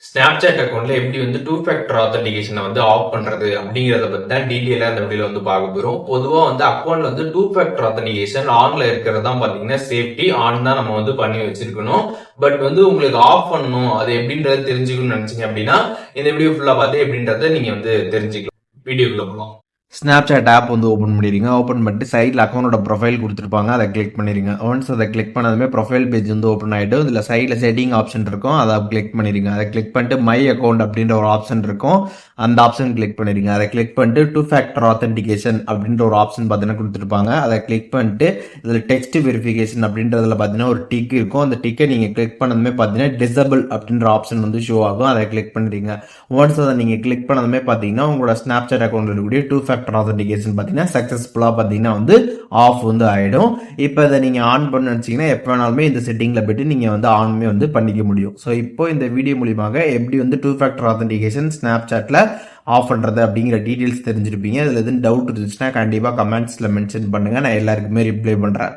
Snapchat அக்கௌண்ட்ல எப்படி வந்து டூ ஃபேக்டர் ஆத்தென்டிகேஷனை வந்து ஆஃப் பண்றது அப்படிங்கறத பத்தி தான் டீட்டெயிலா இந்த வீடியோல வந்து பார்க்க போறோம். பொதுவா வந்து அக்கௌண்ட்ல வந்து டூ ஃபேக்டர் ஆத்தென்டிகேஷன் ஆன்ல இருக்கிறது தான் பாத்தீங்கன்னா சேஃப்டி. ஆன் தான் நம்ம வந்து பண்ணி வச்சிருக்கணும். பட் வந்து உங்களுக்கு ஆஃப் பண்ணணும் அது எப்படின்றத தெரிஞ்சுக்கணும்னு நினைச்சீங்க அப்படின்னா இந்த வீடியோ ஃபுல்லா பார்த்து எப்படின்றத நீங்க வந்து தெரிஞ்சுக்கலாம். வீடியோக்குள்ள போகலாம். ஸ்னாப்சாட் ஆப் வந்து ஓப்பன் பண்ணிடுங்க. ஓப்பன் பண்ணிட்டு சைடில் அக்கௌண்டோட ப்ரொஃபைல் கொடுத்துருப்பாங்க, அதை கிளிக் பண்ணிடுங்க. ஒன்ஸ் அதை கிளிக் பண்ணதுமே ப்ரொஃபைல் பேஜ் வந்து ஓப்பன் ஆகிடும். இதில் சைடில் செட்டிங் ஆப்ஷன் இருக்கும், அதை கிளிக் பண்ணிடுங்க. அதை கிளிக் பண்ணிட்டு மை அக்கௌண்ட் அப்படின்ற ஒரு ஆப்ஷன் இருக்கும், அந்த ஆப்ஷன் கிளிக் பண்ணிடுங்க. அதை கிளிக் பண்ணிட்டு டூ ஃபேக்டர் ஆத்தென்டிகேஷன் அப்படின்ற ஒரு ஆப்ஷன் பார்த்தீங்கன்னா கொடுத்துருப்பாங்க, அதை கிளிக் பண்ணிட்டு இதில் டெக்ஸ்ட் வெரிஃபிகேஷன் அப்படின்றதுல பார்த்தீங்கன்னா ஒரு டிக் இருக்கும். அந்த டிக்கை நீங்கள் கிளிக் பண்ணதுமே பார்த்தீங்கன்னா டிசபிள் அப்படின்ற ஆப்ஷன் வந்து ஷோ ஆகும், அதை கிளிக் பண்ணிடுங்க. ஒன்ஸ் அதை நீங்கள் கிளிக் பண்ணதுமே பார்த்தீங்கன்னா உங்களோட ஸ்னாப்சாட் அக்கௌண்ட் இருக்கக்கூடிய டூ ஃபேக்டர் ஆத்தென்டிகேஷன் பார்த்தீங்கன்னா சக்ஸஸ்ஃபுல்லாக பார்த்தீங்கன்னா வந்து ஆஃப் வந்து ஆகிடும். இப்போ இதை நீங்கள் ஆன் பண்ண வச்சிங்கன்னா எப்போ வேணாலுமே இந்த செட்டிங்கில் போய்ட்டு நீங்கள் வந்து ஆன்மே வந்து பண்ணிக்க முடியும். ஸோ இப்போ இந்த வீடியோ மூலியமாக எப்படி வந்து டூ ஃபேக்டர் ஆத்தென்டிகேஷன் ஸ்னாப்சாட்டில் ஆஃப் பண்ணுறது அப்படிங்கிற டீட்டெயில்ஸ் தெரிஞ்சிருப்பீங்க. இதில் எதுவும் டவுட் இருந்துச்சுன்னா கண்டிப்பாக கமெண்ட்ஸில் மென்ஷன் பண்ணுங்கள், நான் எல்லாருக்குமே ரிப்ளை பண்ணுறேன்.